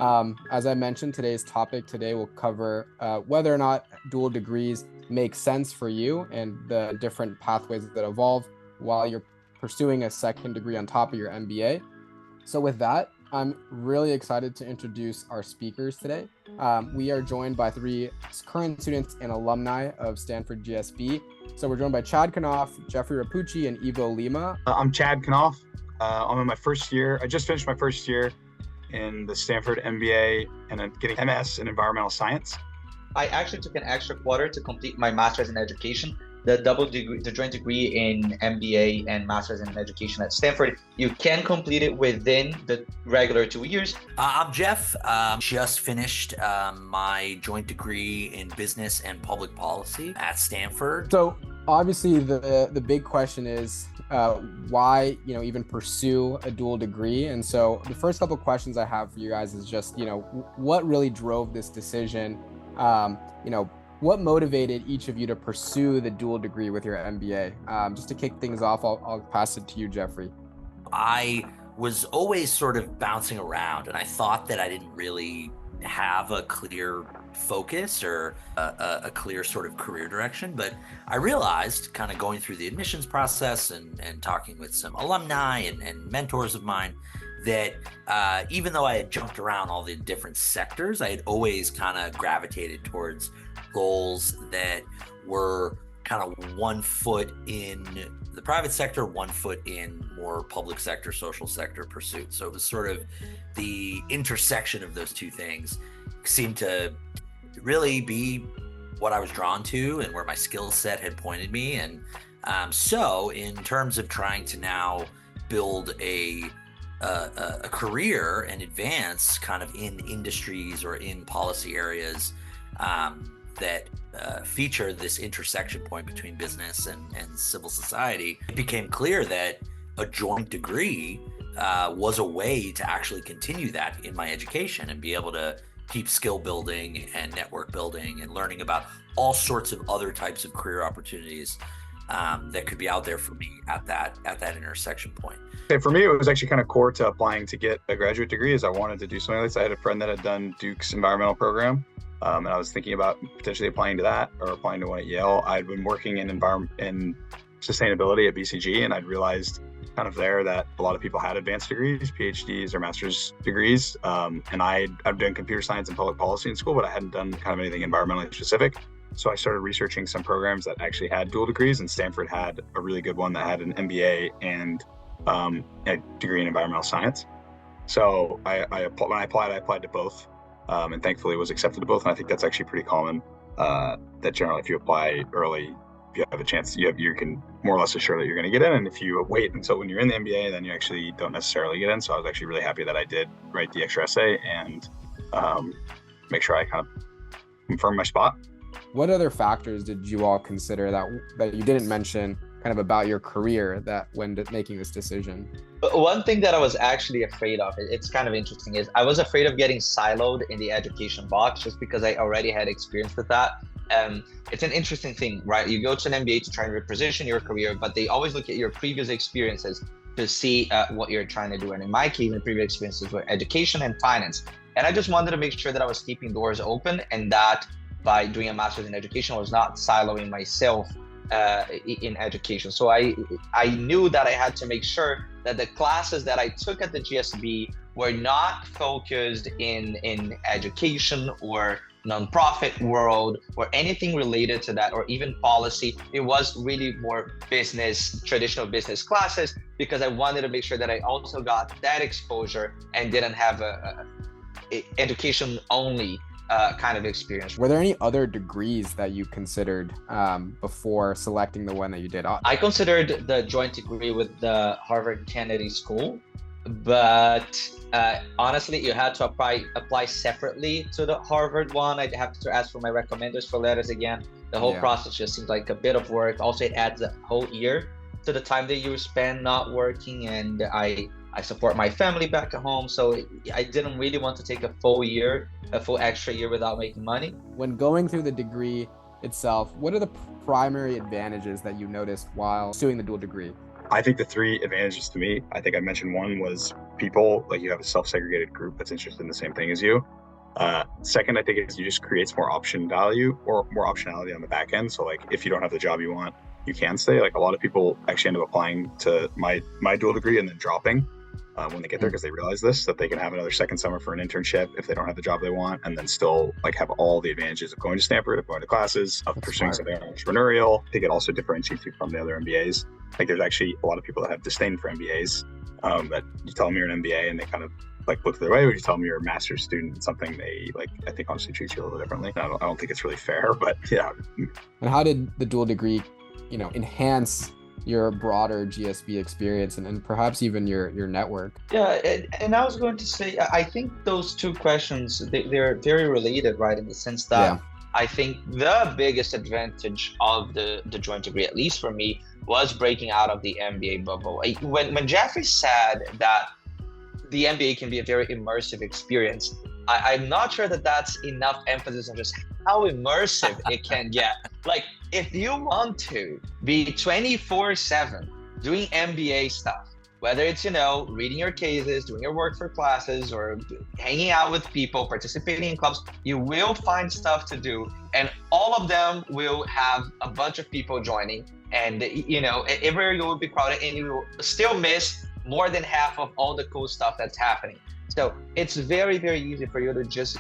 As I mentioned, today's topic today will cover whether or not dual degrees make sense for you and the different pathways that evolve while you're pursuing a second degree on top of your MBA. So with that, I'm really excited to introduce our speakers today. We are joined by three current students and alumni of Stanford GSB. So we're joined by Chad Kanoff, Jeferry Reppucci, and Ivo Lima. I'm Chad Kanoff. I'm in my first year. I just finished my first year in the Stanford MBA and I'm getting MS in environmental science. I actually took an extra quarter to complete my master's in education. The joint degree in MBA and master's in education at Stanford. You can complete it within the regular 2 years. I'm Jeff. Just finished my joint degree in business and public policy at Stanford. So obviously the big question is why even pursue a dual degree. And so the first couple of questions I have for you guys is just what really drove this decision. What motivated each of you to pursue the dual degree with your MBA? Just to kick things off, I'll pass it to you, Jeferry. I was always sort of bouncing around, and I thought that I didn't really have a clear focus or a clear sort of career direction. But I realized, kind of going through the admissions process and talking with some alumni and mentors of mine, that even though I had jumped around all the different sectors, I had always kind of gravitated towards roles that were kind of 1 foot in the private sector, 1 foot in more public sector, social sector pursuit. So it was sort of the intersection of those two things seemed to really be what I was drawn to and where my skill set had pointed me. And so in terms of trying to now build a career and advance kind of in industries or in policy areas that feature this intersection point between business and civil society, it became clear that a joint degree was a way to actually continue that in my education and be able to keep skill building and network building and learning about all sorts of other types of career opportunities that could be out there for me at that intersection point. For me, it was actually kind of core to applying to get a graduate degree, as I wanted to do something like this. I had a friend that had done Duke's environmental program, and I was thinking about potentially applying to that or applying to one at Yale. I'd been working in sustainability at BCG, and I'd realized kind of there that a lot of people had advanced degrees, PhDs or master's degrees, and I've done computer science and public policy in school, but I hadn't done kind of anything environmentally specific. So I started researching some programs that actually had dual degrees, and Stanford had a really good one that had an MBA and a degree in environmental science. So when I applied to both, and thankfully was accepted to both. And I think that's actually pretty common, that generally if you apply early, if you have a chance, you can more or less assure that you're going to get in. And if you wait until when you're in the MBA, then you actually don't necessarily get in. So I was actually really happy that I did write the extra essay and make sure I kind of confirm my spot. What other factors did you all consider that you didn't mention kind of about your career that when making this decision? One thing that I was actually afraid of, it's kind of interesting, is I was afraid of getting siloed in the education box just because I already had experience with that. It's an interesting thing, right? You go to an MBA to try and reposition your career, but they always look at your previous experiences to see what you're trying to do. And in my case, my previous experiences were education and finance. And I just wanted to make sure that I was keeping doors open and that by doing a master's in education, I was not siloing myself in education. So I knew that I had to make sure that the classes that I took at the GSB were not focused in education or nonprofit world or anything related to that, or even policy. It was really more traditional business classes, because I wanted to make sure that I also got that exposure and didn't have a education only kind of experience. Were there any other degrees that you considered before selecting the one that you did? I considered the joint degree with the Harvard Kennedy School, but honestly, you had to apply separately to the Harvard one. I'd have to ask for my recommenders for letters again. The whole process just seems like a bit of work. Also, it adds a whole year to the time that you spend not working, and I support my family back at home, so I didn't really want to take a full extra year without making money. When going through the degree itself, what are the primary advantages that you noticed while pursuing the dual degree? I think the three advantages to me, I think I mentioned one was people, like you have a self-segregated group that's interested in the same thing as you. Second, I think is you just creates more option value or more optionality on the back end. So like if you don't have the job you want, you can stay. Like a lot of people actually end up applying to my dual degree and then dropping when they get there, because they realize that they can have another second summer for an internship if they don't have the job they want, and then still like have all the advantages of going to Stanford, of going to classes, of pursuing something entrepreneurial. I think it also differentiates you from the other MBAs. Like there's actually a lot of people that have disdain for MBAs, that you tell them you're an MBA and they kind of like look their way. When you tell them you're a master's student, it's something they like, I think honestly treat you a little differently. I don't think it's really fair, but yeah. And how did the dual degree, enhance your broader GSB experience and perhaps even your network? Yeah, and I was going to say, I think those two questions, they're very related, right? In the sense that I think the biggest advantage of the joint degree, at least for me, was breaking out of the MBA bubble. When Jeferry said that the MBA can be a very immersive experience, I'm not sure that that's enough emphasis on just how immersive it can get. Like, if you want to be 24/7 doing MBA stuff, whether it's, reading your cases, doing your work for classes, or hanging out with people, participating in clubs, you will find stuff to do. And all of them will have a bunch of people joining. And, everywhere you will be crowded, and you will still miss more than half of all the cool stuff that's happening. So it's very, very easy for you to just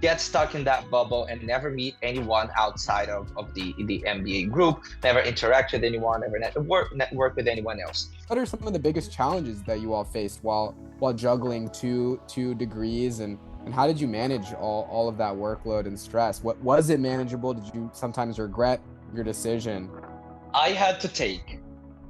get stuck in that bubble and never meet anyone outside of the MBA group, never interact with anyone, never network with anyone else. What are some of the biggest challenges that you all faced while juggling two degrees, and how did you manage all of that workload and stress? What was it manageable? Did you sometimes regret your decision? I had to take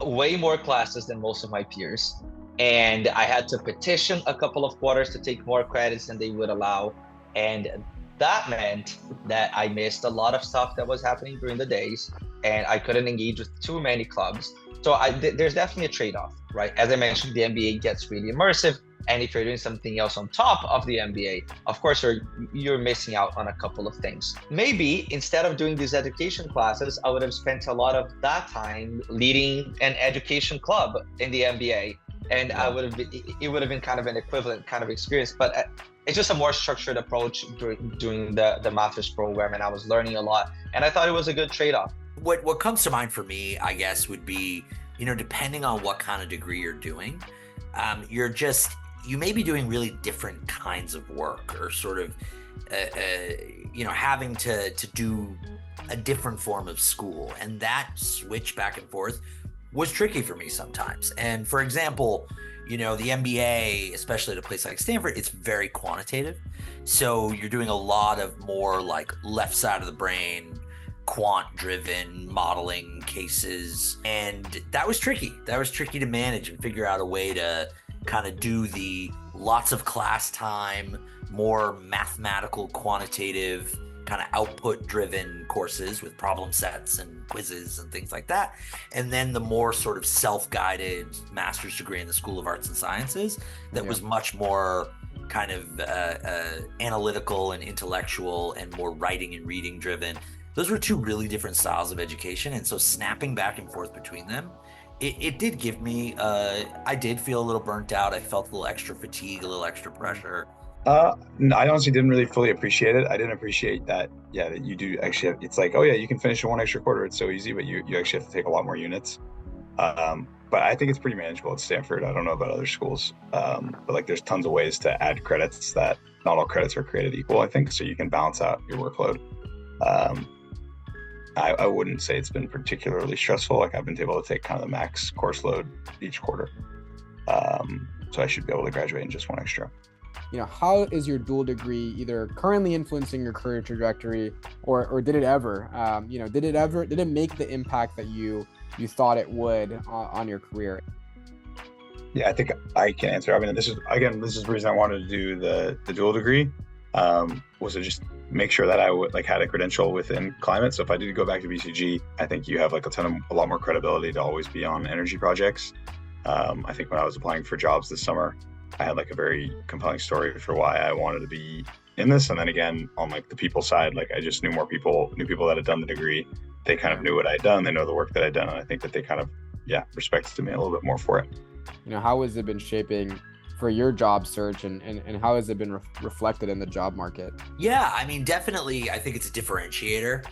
way more classes than most of my peers, and I had to petition a couple of quarters to take more credits than they would allow. And that meant that I missed a lot of stuff that was happening during the days, and I couldn't engage with too many clubs. So there's definitely a trade-off, right? As I mentioned, the MBA gets really immersive, and if you're doing something else on top of the MBA, of course, you're missing out on a couple of things. Maybe instead of doing these education classes, I would have spent a lot of that time leading an education club in the MBA, and it would have been kind of an equivalent kind of experience. But it's just a more structured approach during the master's program, and I was learning a lot, and I thought it was a good trade-off. What comes to mind for me, I guess, would be, depending on what kind of degree you're doing, you may be doing really different kinds of work, or sort of, having to do a different form of school, and that switch back and forth was tricky for me sometimes. And for example, the MBA, especially at a place like Stanford, it's very quantitative. So you're doing a lot of more like left side of the brain, quant-driven modeling cases. And that was tricky. That was tricky to manage and figure out a way to kind of do the lots of class time, more mathematical, quantitative, kind of output-driven courses with problem sets and quizzes and things like that. And then the more sort of self-guided master's degree in the School of Arts and Sciences that was much more kind of analytical and intellectual and more writing and reading driven. Those were two really different styles of education. And so snapping back and forth between them, it did give me, I did feel a little burnt out. I felt a little extra fatigue, a little extra pressure. No, I honestly didn't really fully appreciate it. I didn't appreciate that, that you do actually have, it's like, oh yeah, you can finish in one extra quarter. It's so easy, but you actually have to take a lot more units. But I think it's pretty manageable at Stanford. I don't know about other schools, but like there's tons of ways to add credits that not all credits are created equal, I think, so you can balance out your workload. I wouldn't say it's been particularly stressful. Like I've been able to take kind of the max course load each quarter. So I should be able to graduate in just one extra. How is your dual degree either currently influencing your career trajectory, or did it ever, did it make the impact that you thought it would on your career? Yeah, I think I can answer. I mean, this is the reason I wanted to do the dual degree, was to just make sure that I had a credential within climate. So if I did go back to BCG, I think you have a lot more credibility to always be on energy projects. I think when I was applying for jobs this summer, I had a very compelling story for why I wanted to be in this. And then again, on the people side, I just knew people that had done the degree. They kind of knew what I'd done. They know the work that I'd done. And I think that they kind of, respected me a little bit more for it. How has it been shaping for your job search, and how has it been reflected in the job market? Yeah, I mean, definitely, I think it's a differentiator,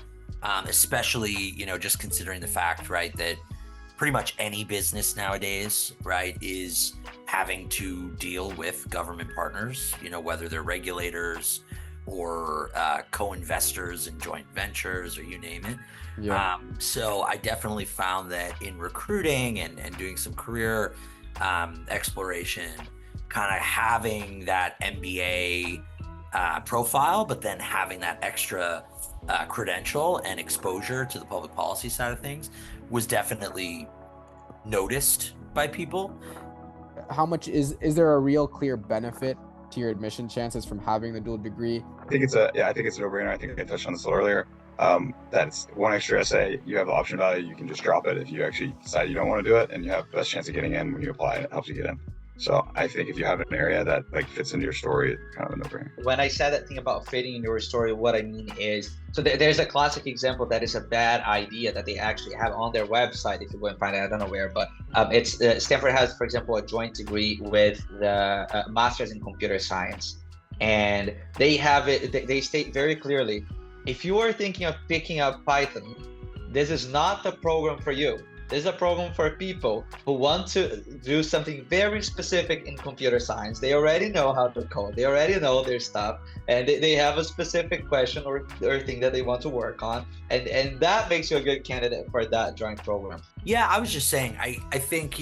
especially, just considering the fact, right, that pretty much any business nowadays, right, is having to deal with government partners, whether they're regulators or co-investors in joint ventures, or you name it. Yeah. So I definitely found that in recruiting and doing some career exploration, kind of having that MBA profile, but then having that extra credential and exposure to the public policy side of things was definitely noticed by people. How much is there a real clear benefit to your admission chances from having the dual degree? I think it's a no-brainer. I think I touched on this a little earlier. That's one extra essay. You have the option value. You can just drop it if you actually decide you don't want to do it, and you have the best chance of getting in when you apply. It helps you get in. So I think if you have an area that fits into your story, it's kind of a no-brainer. When I said that thing about fitting in your story, what I mean is, so there's a classic example that is a bad idea that they actually have on their website. If you go and find it, I don't know where, but it's Stanford has, for example, a joint degree with the Masters in Computer Science, and they have it. They state very clearly, if you are thinking of picking up Python, this is not the program for you. This is a program for people who want to do something very specific in computer science. They already know how to code. They already know their stuff, and they have a specific question or thing that they want to work on. And that makes you a good candidate for that joint program. Yeah, I was just saying, I think,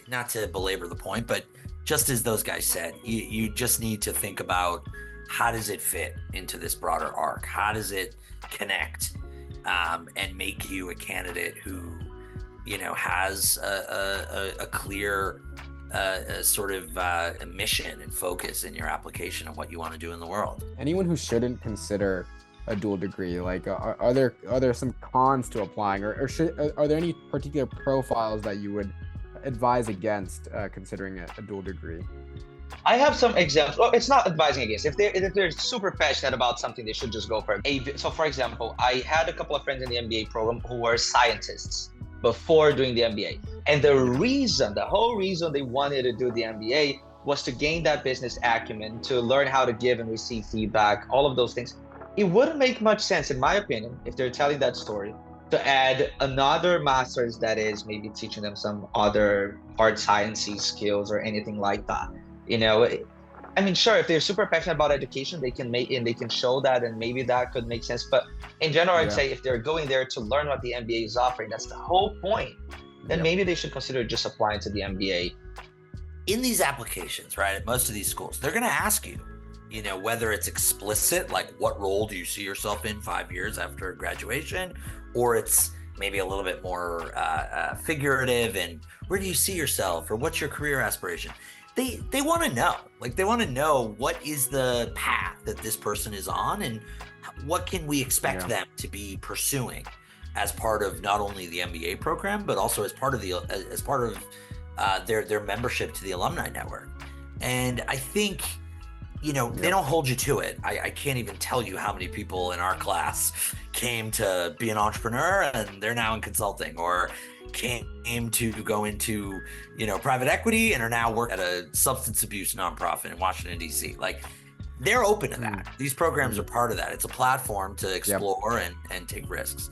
not to belabor the point, but just as those guys said, you just need to think about, how does it fit into this broader arc? How does it connect and make you a candidate who has a clear sort of a mission and focus in your application of what you want to do in the world. Anyone who shouldn't consider a dual degree, are there some cons to applying, or are there any particular profiles that you would advise against considering a dual degree? I have some examples. Well, it's not advising against. If they're super passionate about something, they should just go for it. So, for example, I had a couple of friends in the MBA program who were scientists before doing the MBA. And the whole reason they wanted to do the MBA was to gain that business acumen, to learn how to give and receive feedback, all of those things. It wouldn't make much sense, in my opinion, if they're telling that story, to add another master's that is maybe teaching them some other hard sciencey skills or anything like that. I mean, sure, if they're super passionate about education, they can show that, and maybe that could make sense. But in general, I'd say if they're going there to learn what the MBA is offering, that's the whole point, then maybe they should consider just applying to the MBA. In these applications, right, at most of these schools, they're going to ask you, whether it's explicit, like what role do you see yourself in 5 years after graduation, or it's maybe a little bit more figurative, and where do you see yourself, or what's your career aspiration? They want to know, they want to know what is the path that this person is on, and what can we expect them to be pursuing as part of not only the MBA program, but also as part of their membership to the alumni network. And I think, they don't hold you to it. I can't even tell you how many people in our class came to be an entrepreneur and they're now in consulting, or came to go into, private equity and are now work at a substance abuse nonprofit in Washington, D.C. They're open to that. These programs are part of that. It's a platform to explore and take risks.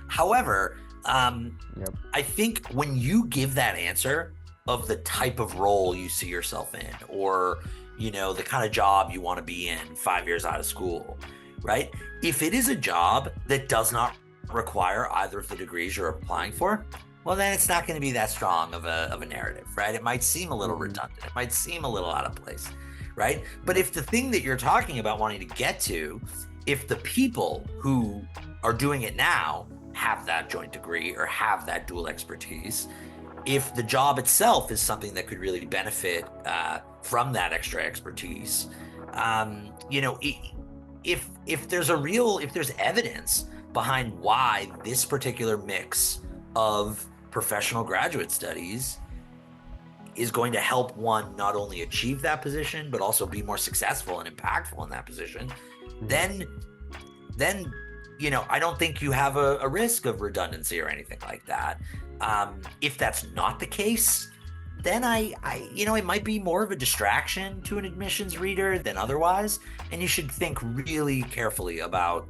However, I think when you give that answer of the type of role you see yourself in, or, the kind of job you want to be in 5 years out of school, right? If it is a job that does not require either of the degrees you're applying for, well, then it's not going to be that strong of a narrative, right? It might seem a little redundant. It might seem a little out of place, right? But if the thing that you're talking about wanting to get to, if the people who are doing it now have that joint degree or have that dual expertise, if the job itself is something that could really benefit from that extra expertise, if there's evidence behind why this particular mix of professional graduate studies is going to help one not only achieve that position, but also be more successful and impactful in that position, then I don't think you have a risk of redundancy or anything like that. If that's not the case, then it might be more of a distraction to an admissions reader than otherwise. And you should think really carefully about,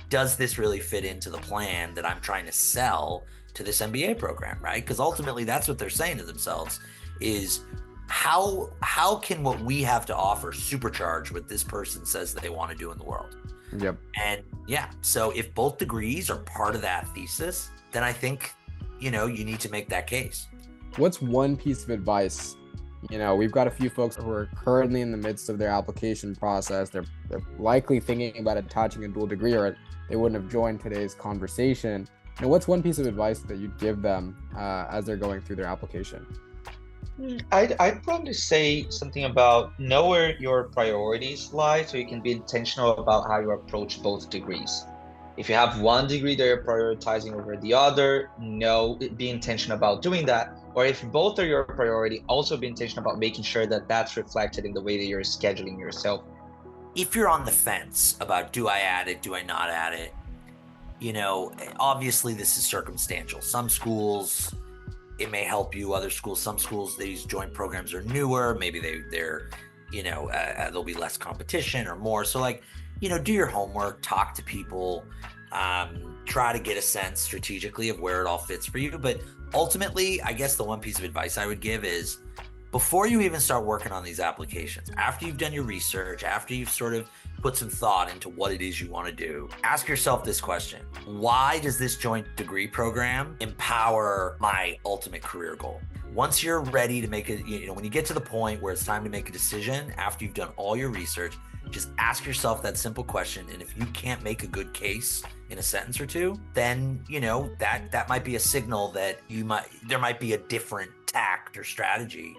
does this really fit into the plan that I'm trying to sell to this MBA program, right? Because ultimately that's what they're saying to themselves is, how can what we have to offer supercharge what this person says that they want to do in the world? Yep. And yeah, so if both degrees are part of that thesis, then I think, you need to make that case. What's one piece of advice? We've got a few folks who are currently in the midst of their application process. They're likely thinking about attaching a dual degree, or they wouldn't have joined today's conversation. What's one piece of advice that you'd give them as they're going through their application? I'd probably say something about know where your priorities lie, so you can be intentional about how you approach both degrees. If you have one degree that you're prioritizing over the other, be intentional about doing that. Or if both are your priority, also be intentional about making sure that that's reflected in the way that you're scheduling yourself. If you're on the fence about, do I add it, do I not add it? Obviously this is circumstantial. Some schools, it may help you. Other schools, some schools, these joint programs are newer. Maybe they're there'll be less competition or more. So do your homework, talk to people, try to get a sense strategically of where it all fits for you. But ultimately, I guess the one piece of advice I would give is, before you even start working on these applications, after you've done your research, after you've sort of put some thought into what it is you want to do, ask yourself this question: why does this joint degree program empower my ultimate career goal? Once you're ready to make it, when you get to the point where it's time to make a decision after you've done all your research, just ask yourself that simple question. And if you can't make a good case in a sentence or two, then that might be a signal that there might be a different tact or strategy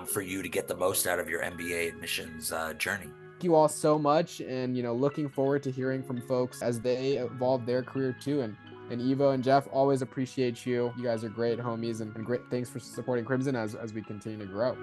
for you to get the most out of your MBA admissions journey. Thank you all so much, and looking forward to hearing from folks as they evolve their career too. And Ivo and Jeff, always appreciate you. You guys are great homies, and great. Thanks for supporting Crimson as we continue to grow.